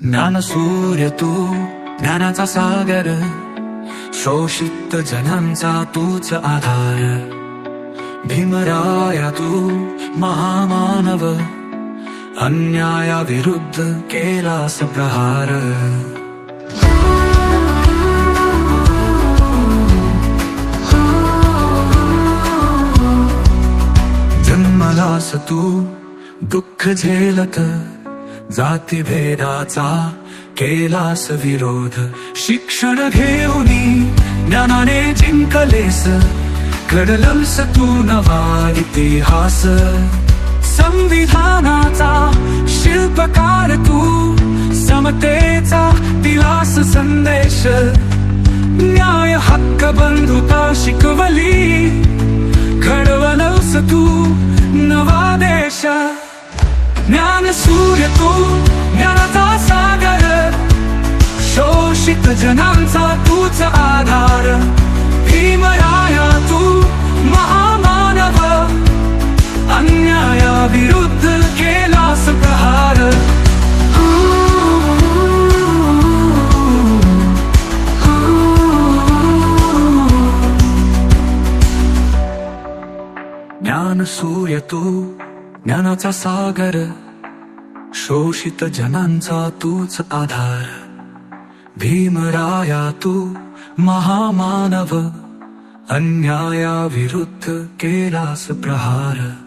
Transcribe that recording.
ज्ञान सूर्य तू, ज्ञानाचा सागर, शोषित जनांचा तूच आधार. भीमराया तू महामानव, अन्यायाविरुद्ध केलास प्रहार. जन्मलास तू दुःख झेलत, जातीभेदाचा केलास विरोध. शिक्षण घेऊनी ज्ञानाने जिंकलेस, घडलंस तू नवा इतिहास. संविधानाचा शिल्पकार तू, समतेचा दिलास संदेश. न्याय हक्क बंधुता शिकवली, घडवलंस तू नवा देश. ज्ञान सूर्य तू, ज्ञानाचा सागर, शोषित जनांचा तूच आधार. भीमराया तू महामानव, अन्यायाविरुद्ध केलास प्रहार. ज्ञान सूर्य तू, ज्ञानाचा सागर, शोषित जनांचा तूच आधार. भीमराया तू महामानव, अन्यायाविरुद्ध केलास प्रहार.